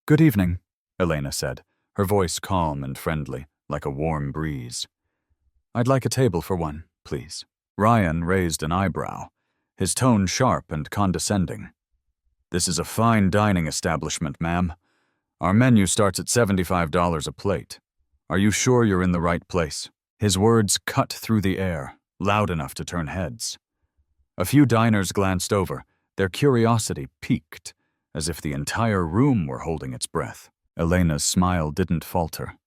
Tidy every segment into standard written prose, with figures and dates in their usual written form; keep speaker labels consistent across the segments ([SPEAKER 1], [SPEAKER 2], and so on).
[SPEAKER 1] "Good evening," Elena said, her voice calm and friendly, like a warm breeze. "I'd like a table for one, please." Ryan raised an eyebrow, his tone sharp and condescending. "This is a fine dining establishment, ma'am. Our menu starts at $75 a plate. Are you sure you're in the right place?" His words cut through the air, loud enough to turn heads. A few diners glanced over, their curiosity piqued, as if the entire room were holding its breath. Elena's smile didn't falter.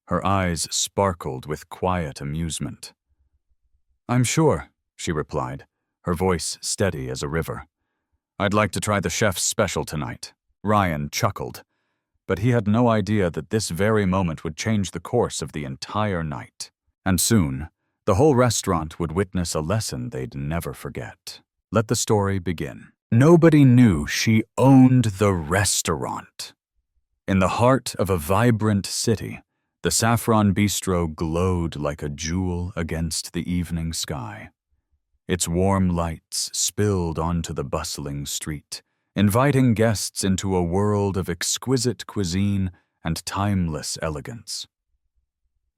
[SPEAKER 1] Her eyes sparkled with quiet amusement. "I'm sure," she replied, her voice steady as a river. "I'd like to try the chef's special tonight." Ryan chuckled, but he had no idea that this very moment would change the course of the entire night. And soon, the whole restaurant would witness a lesson they'd never forget. Let the story begin. Nobody knew she owned the restaurant. In the heart of a vibrant city, the Saffron Bistro glowed like a jewel against the evening sky. Its warm lights spilled onto the bustling street, inviting guests into a world of exquisite cuisine and timeless elegance.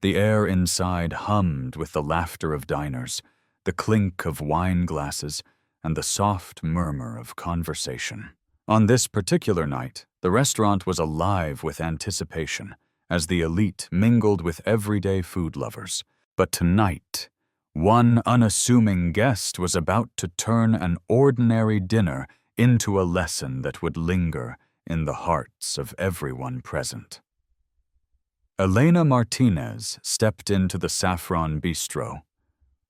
[SPEAKER 1] The air inside hummed with the laughter of diners, the clink of wine glasses, and the soft murmur of conversation. On this particular night, the restaurant was alive with anticipation, as the elite mingled with everyday food lovers. But tonight, one unassuming guest was about to turn an ordinary dinner into a lesson that would linger in the hearts of everyone present. Elena Martinez stepped into the Saffron Bistro,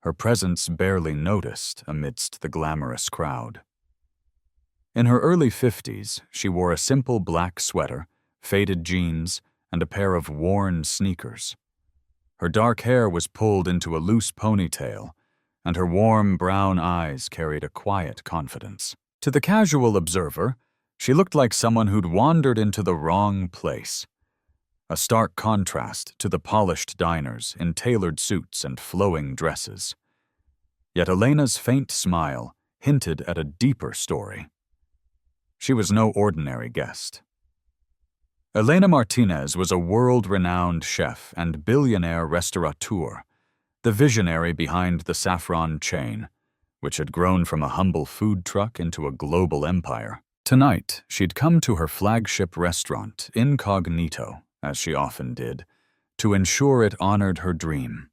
[SPEAKER 1] her presence barely noticed amidst the glamorous crowd. In her early 50s, she wore a simple black sweater, faded jeans, and a pair of worn sneakers. Her dark hair was pulled into a loose ponytail, and her warm brown eyes carried a quiet confidence. To the casual observer, she looked like someone who'd wandered into the wrong place, a stark contrast to the polished diners in tailored suits and flowing dresses. Yet Elena's faint smile hinted at a deeper story. She was no ordinary guest. Elena Martinez was a world-renowned chef and billionaire restaurateur, the visionary behind the Saffron chain, which had grown from a humble food truck into a global empire. Tonight, she'd come to her flagship restaurant incognito, as she often did, to ensure it honored her dream.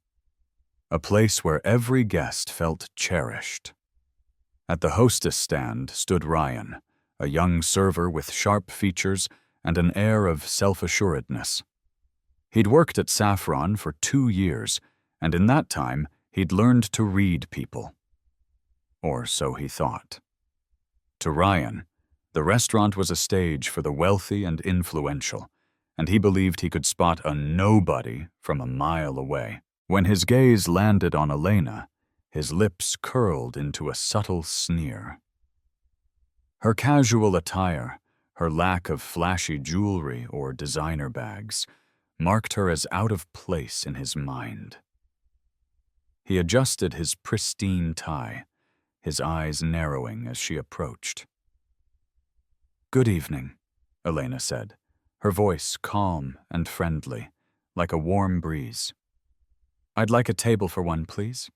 [SPEAKER 1] A place where every guest felt cherished. At the hostess stand stood Ryan, a young server with sharp features and an air of self-assuredness. He'd worked at Saffron for 2 years, and in that time, he'd learned to read people. Or so he thought. To Ryan, the restaurant was a stage for the wealthy and influential, and he believed he could spot a nobody from a mile away. When his gaze landed on Elena, his lips curled into a subtle sneer. Her casual attire, her lack of flashy jewelry or designer bags, marked her as out of place in his mind. He adjusted his pristine tie, his eyes narrowing as she approached. "Good evening," Elena said, her voice calm and friendly, like a warm breeze. "I'd like a table for one, please."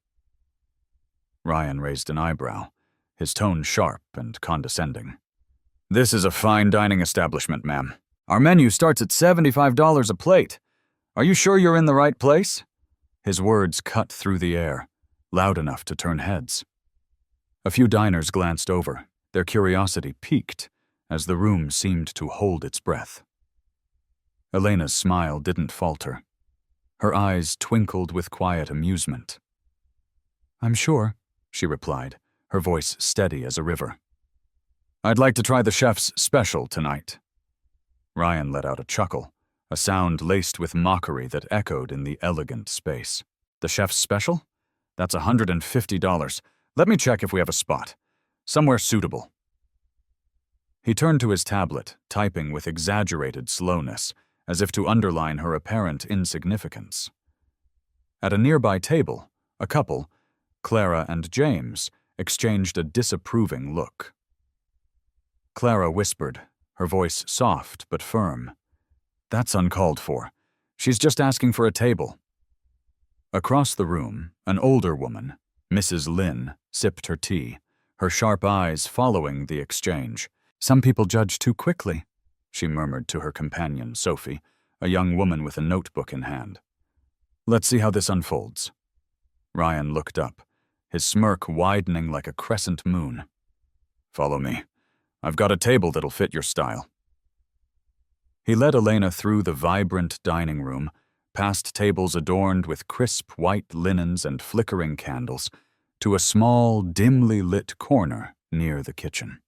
[SPEAKER 1] Ryan raised an eyebrow, his tone sharp and condescending. "This is a fine dining establishment, ma'am. Our menu starts at $75 a plate. Are you sure you're in the right place?" His words cut through the air, loud enough to turn heads. A few diners glanced over, their curiosity piqued, as the room seemed to hold its breath. Elena's smile didn't falter. Her eyes twinkled with quiet amusement. "I'm sure," she replied, her voice steady as a river. "I'd like to try the chef's special tonight." Ryan let out a chuckle, a sound laced with mockery that echoed in the elegant space. "The chef's special? That's $150. Let me check if we have a spot. Somewhere suitable." He turned to his tablet, typing with exaggerated slowness, as if to underline her apparent insignificance. At a nearby table, a couple, Clara and James, exchanged a disapproving look. Clara whispered, her voice soft but firm. "That's uncalled for. She's just asking for a table." Across the room, an older woman, Mrs. Lynn, sipped her tea, her sharp eyes following the exchange. "Some people judge too quickly," she murmured to her companion, Sophie, a young woman with a notebook in hand. "Let's see how this unfolds." Ryan looked up, his smirk widening like a crescent moon. "Follow me. I've got a table that'll fit your style." He led Elena through the vibrant dining room, past tables adorned with crisp white linens and flickering candles, to a small, dimly lit corner near the kitchen.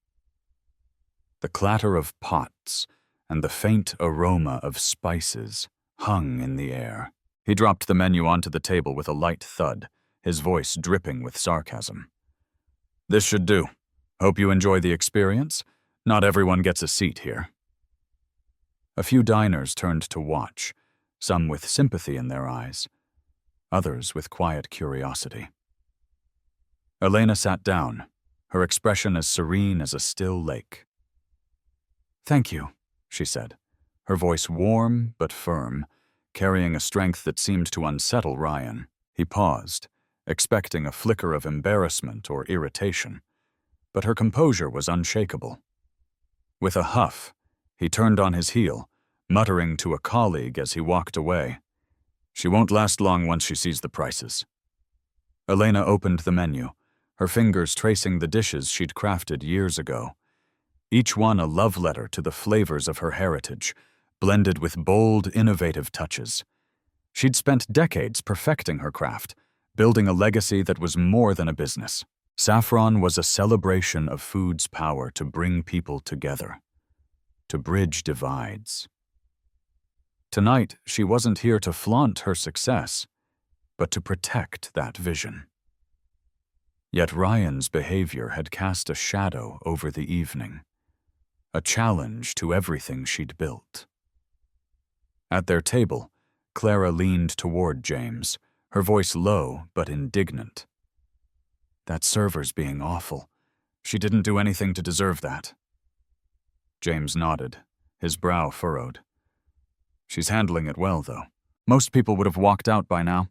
[SPEAKER 1] The clatter of pots and the faint aroma of spices hung in the air. He dropped the menu onto the table with a light thud, his voice dripping with sarcasm. "This should do. Hope you enjoy the experience. Not everyone gets a seat here." A few diners turned to watch, some with sympathy in their eyes, others with quiet curiosity. Elena sat down, her expression as serene as a still lake. "Thank you," she said, her voice warm but firm, carrying a strength that seemed to unsettle Ryan. He paused, expecting a flicker of embarrassment or irritation, but her composure was unshakable. With a huff, he turned on his heel, muttering to a colleague as he walked away. "She won't last long once she sees the prices." Elena opened the menu, her fingers tracing the dishes she'd crafted years ago, each one a love letter to the flavors of her heritage, blended with bold, innovative touches. She'd spent decades perfecting her craft, building a legacy that was more than a business. Saffron was a celebration of food's power to bring people together, to bridge divides. Tonight, she wasn't here to flaunt her success, but to protect that vision. Yet Ryan's behavior had cast a shadow over the evening, a challenge to everything she'd built. At their table, Clara leaned toward James, her voice low but indignant. "That server's being awful. She didn't do anything to deserve that." James nodded, his brow furrowed. "She's handling it well, though. Most people would have walked out by now."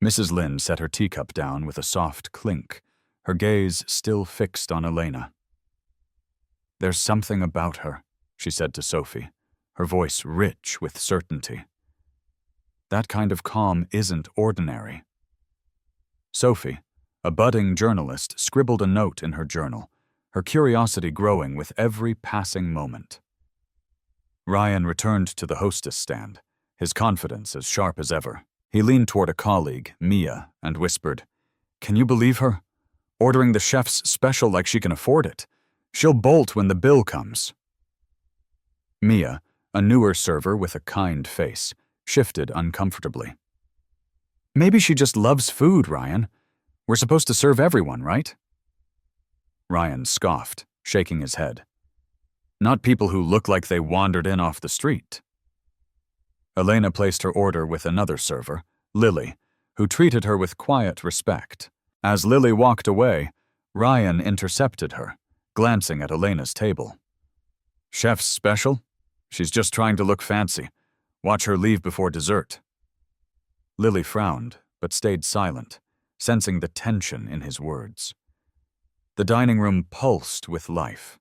[SPEAKER 1] Mrs. Lynn set her teacup down with a soft clink, her gaze still fixed on Elena. "There's something about her," she said to Sophie, her voice rich with certainty. "That kind of calm isn't ordinary." Sophie, a budding journalist, scribbled a note in her journal, her curiosity growing with every passing moment. Ryan returned to the hostess stand, his confidence as sharp as ever. He leaned toward a colleague, Mia, and whispered, "Can you believe her? Ordering the chef's special like she can afford it. She'll bolt when the bill comes." Mia, a newer server with a kind face, shifted uncomfortably. "Maybe she just loves food, Ryan. We're supposed to serve everyone, right?" Ryan scoffed, shaking his head. "Not people who look like they wandered in off the street." Elena placed her order with another server, Lily, who treated her with quiet respect. As Lily walked away, Ryan intercepted her, glancing at Elena's table. "Chef's special? She's just trying to look fancy. Watch her leave before dessert." Lily frowned, but stayed silent, sensing the tension in his words. The dining room pulsed with life,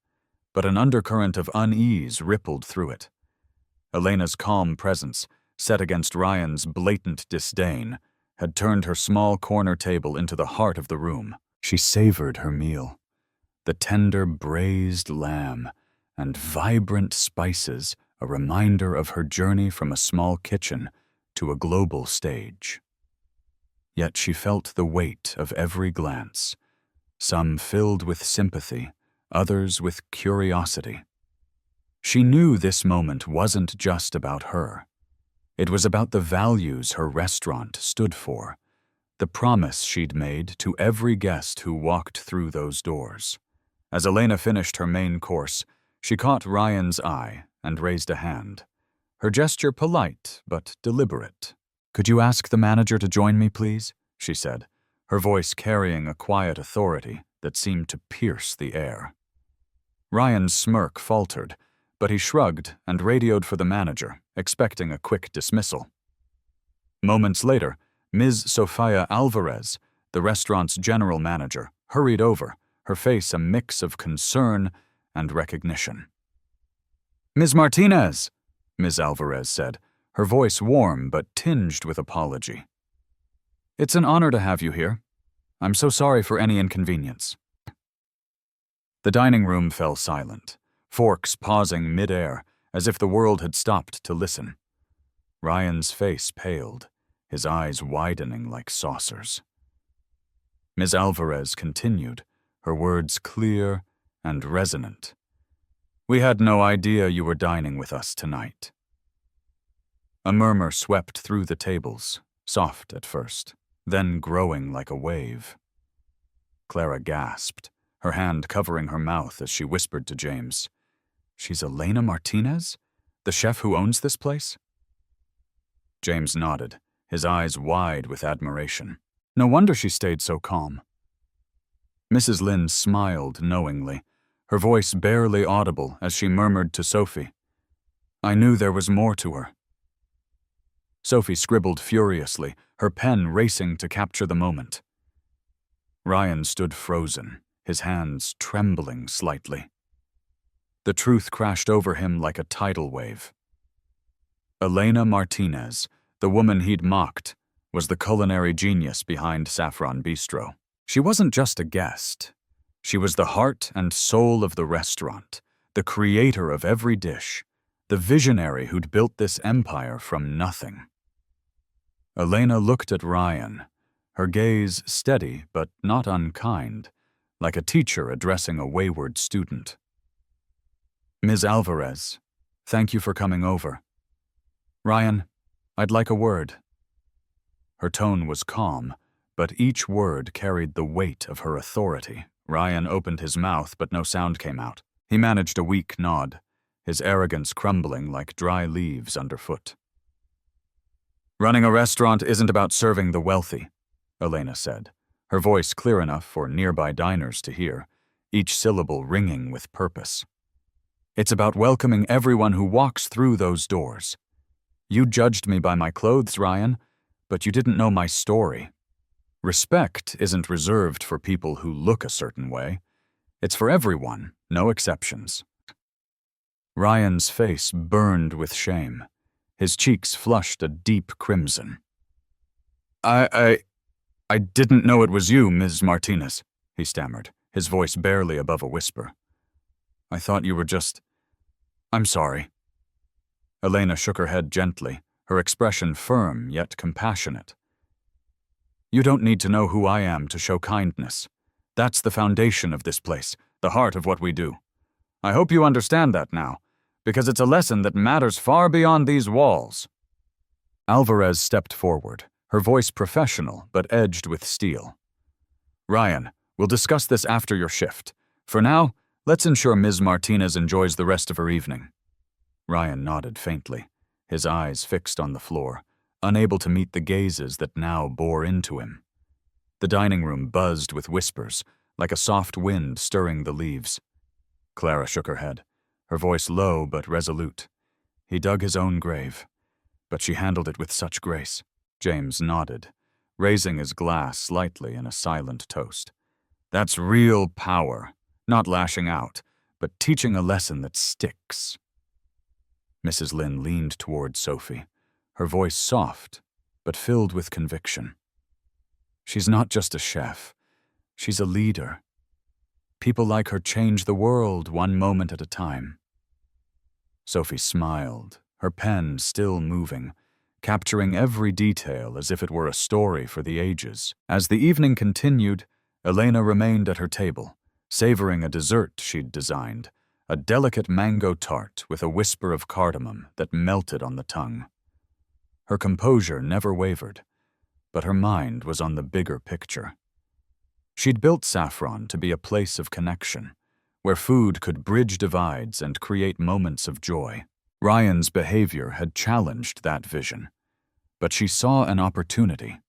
[SPEAKER 1] but an undercurrent of unease rippled through it. Elena's calm presence, set against Ryan's blatant disdain, had turned her small corner table into the heart of the room. She savored her meal, the tender braised lamb and vibrant spices, a reminder of her journey from a small kitchen to a global stage. Yet she felt the weight of every glance, some filled with sympathy, others with curiosity. She knew this moment wasn't just about her. It was about the values her restaurant stood for, the promise she'd made to every guest who walked through those doors. As Elena finished her main course, she caught Ryan's eye and raised a hand, her gesture polite but deliberate. "Could you ask the manager to join me, please?" she said, her voice carrying a quiet authority that seemed to pierce the air. Ryan's smirk faltered, but he shrugged and radioed for the manager, expecting a quick dismissal. Moments later, Ms. Sofia Alvarez, the restaurant's general manager, hurried over, her face a mix of concern and recognition. "Ms. Martinez," Ms. Alvarez said, her voice warm but tinged with apology. "It's an honor to have you here. I'm so sorry for any inconvenience." The dining room fell silent, forks pausing mid-air, as if the world had stopped to listen. Ryan's face paled, his eyes widening like saucers. Ms. Alvarez continued, her words clear and resonant. "We had no idea you were dining with us tonight." A murmur swept through the tables, soft at first, then growing like a wave. Clara gasped, her hand covering her mouth as she whispered to James, "She's Elena Martinez? The chef who owns this place?" James nodded, his eyes wide with admiration. No wonder she stayed so calm. Mrs. Lynn smiled knowingly, her voice barely audible as she murmured to Sophie, "I knew there was more to her." Sophie scribbled furiously, her pen racing to capture the moment. Ryan stood frozen, his hands trembling slightly. The truth crashed over him like a tidal wave. Elena Martinez, the woman he'd mocked, was the culinary genius behind Saffron Bistro. She wasn't just a guest. She was the heart and soul of the restaurant, the creator of every dish, the visionary who'd built this empire from nothing. Elena looked at Ryan, her gaze steady but not unkind, like a teacher addressing a wayward student. "Ms. Alvarez, thank you for coming over. Ryan, I'd like a word." Her tone was calm, but each word carried the weight of her authority. Ryan opened his mouth, but no sound came out. He managed a weak nod, his arrogance crumbling like dry leaves underfoot. "Running a restaurant isn't about serving the wealthy," Elena said, her voice clear enough for nearby diners to hear, each syllable ringing with purpose. "It's about welcoming everyone who walks through those doors. You judged me by my clothes, Ryan, but you didn't know my story. Respect isn't reserved for people who look a certain way. It's for everyone, no exceptions." Ryan's face burned with shame. His cheeks flushed a deep crimson. I didn't know it was you, Ms. Martinez," he stammered, his voice barely above a whisper. "I thought you were just... I'm sorry." Elena shook her head gently, her expression firm yet compassionate. "You don't need to know who I am to show kindness. That's the foundation of this place, the heart of what we do. I hope you understand that now, because it's a lesson that matters far beyond these walls." Alvarez stepped forward, her voice professional but edged with steel. "Ryan, we'll discuss this after your shift. For now, let's ensure Ms. Martinez enjoys the rest of her evening." Ryan nodded faintly, his eyes fixed on the floor, unable to meet the gazes that now bore into him. The dining room buzzed with whispers, like a soft wind stirring the leaves. Clara shook her head, her voice low but resolute. He dug his own grave, but she handled it with such grace. James nodded, raising his glass slightly in a silent toast. "That's real power, not lashing out, but teaching a lesson that sticks." Mrs. Lynn leaned toward Sophie, her voice soft, but filled with conviction. "She's not just a chef. She's a leader. People like her change the world one moment at a time." Sophie smiled, her pen still moving, capturing every detail as if it were a story for the ages. As the evening continued, Elena remained at her table, savoring a dessert she'd designed, a delicate mango tart with a whisper of cardamom that melted on the tongue. Her composure never wavered, but her mind was on the bigger picture. She'd built Saffron to be a place of connection, where food could bridge divides and create moments of joy. Ryan's behavior had challenged that vision, but she saw an opportunity,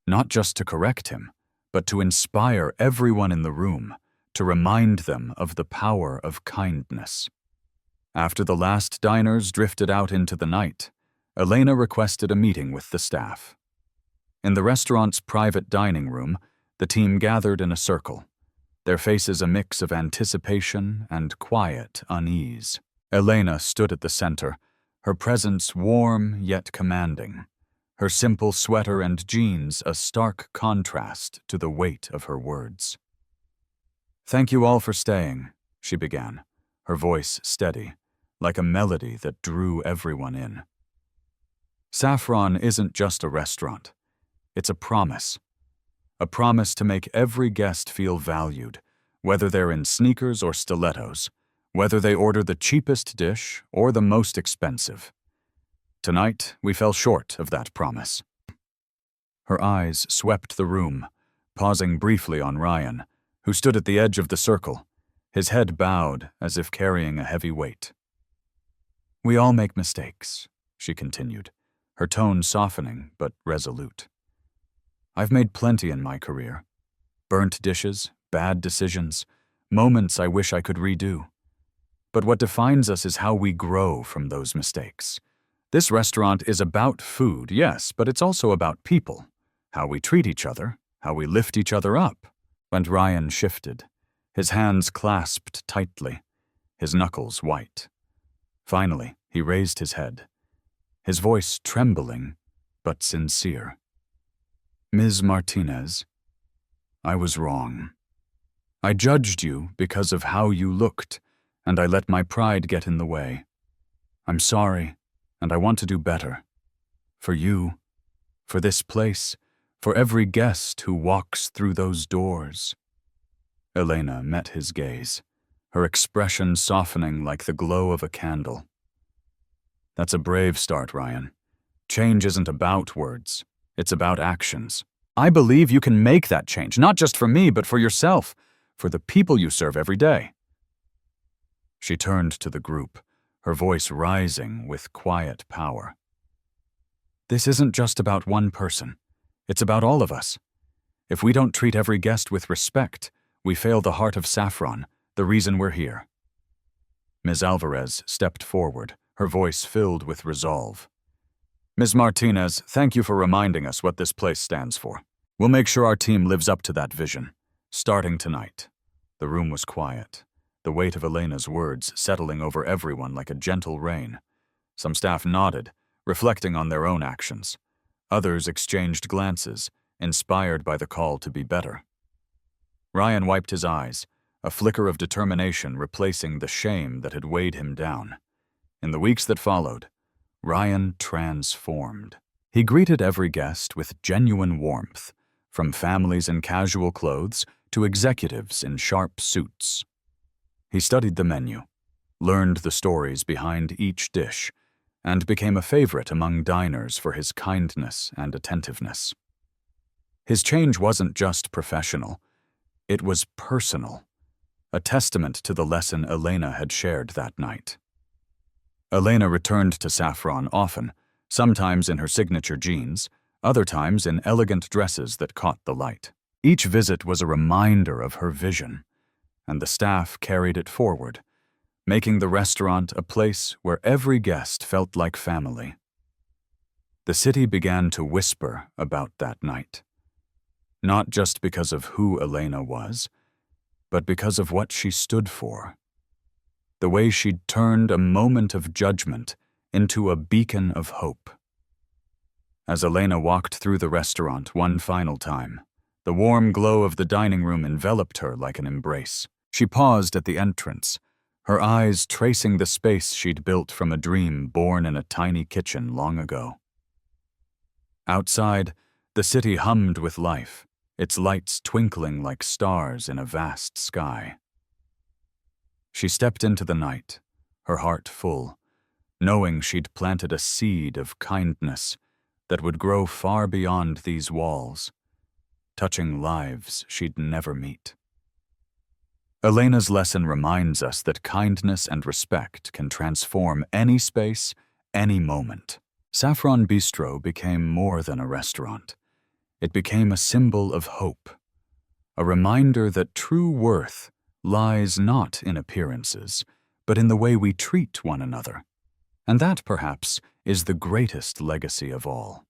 [SPEAKER 1] not just to correct him, but to inspire everyone in the room, to remind them of the power of kindness. After the last diners drifted out into the night, Elena requested a meeting with the staff. In the restaurant's private dining room, the team gathered in a circle, their faces a mix of anticipation and quiet unease. Elena stood at the center, her presence warm yet commanding, her simple sweater and jeans a stark contrast to the weight of her words. "Thank you all for staying," she began, her voice steady, like a melody that drew everyone in. Saffron isn't just a restaurant. It's a promise to make every guest feel valued, whether they're in sneakers or stilettos, whether they order the cheapest dish or the most expensive. Tonight, we fell short of that promise. Her eyes swept the room, pausing briefly on Ryan, who stood at the edge of the circle, his head bowed as if carrying a heavy weight. "We all make mistakes," she continued, her tone softening but resolute. "I've made plenty in my career. Burnt dishes, bad decisions, moments I wish I could redo. But what defines us is how we grow from those mistakes. This restaurant is about food, yes, but it's also about people, how we treat each other, how we lift each other up." And Ryan shifted, his hands clasped tightly, his knuckles white. Finally, he raised his head, his voice trembling but sincere. "Ms. Martinez, I was wrong. I judged you because of how you looked, and I let my pride get in the way. I'm sorry, and I want to do better. For you, for this place, for every guest who walks through those doors." Elena met his gaze, her expression softening like the glow of a candle. "That's a brave start, Ryan. Change isn't about words. It's about actions. I believe you can make that change, not just for me, but for yourself, for the people you serve every day." She turned to the group, her voice rising with quiet power. "This isn't just about one person. It's about all of us. If we don't treat every guest with respect, we fail the heart of Saffron, the reason we're here." Ms. Alvarez stepped forward, her voice filled with resolve. "Ms. Martinez, thank you for reminding us what this place stands for. We'll make sure our team lives up to that vision, starting tonight." The room was quiet, the weight of Elena's words settling over everyone like a gentle rain. Some staff nodded, reflecting on their own actions. Others exchanged glances, inspired by the call to be better. Ryan wiped his eyes, a flicker of determination replacing the shame that had weighed him down. In the weeks that followed, Ryan transformed. He greeted every guest with genuine warmth, from families in casual clothes to executives in sharp suits. He studied the menu, learned the stories behind each dish, and became a favorite among diners for his kindness and attentiveness. His change wasn't just professional, it was personal, a testament to the lesson Elena had shared that night. Elena returned to Saffron often, sometimes in her signature jeans, other times in elegant dresses that caught the light. Each visit was a reminder of her vision, and the staff carried it forward, making the restaurant a place where every guest felt like family. The city began to whisper about that night, not just because of who Elena was, but because of what she stood for. The way she'd turned a moment of judgment into a beacon of hope. As Elena walked through the restaurant one final time, the warm glow of the dining room enveloped her like an embrace. She paused at the entrance, her eyes tracing the space she'd built from a dream born in a tiny kitchen long ago. Outside, the city hummed with life, its lights twinkling like stars in a vast sky. She stepped into the night, her heart full, knowing she'd planted a seed of kindness that would grow far beyond these walls, touching lives she'd never meet. Elena's lesson reminds us that kindness and respect can transform any space, any moment. Saffron Bistro became more than a restaurant. It became a symbol of hope, a reminder that true worth lies not in appearances, but in the way we treat one another. And that, perhaps, is the greatest legacy of all.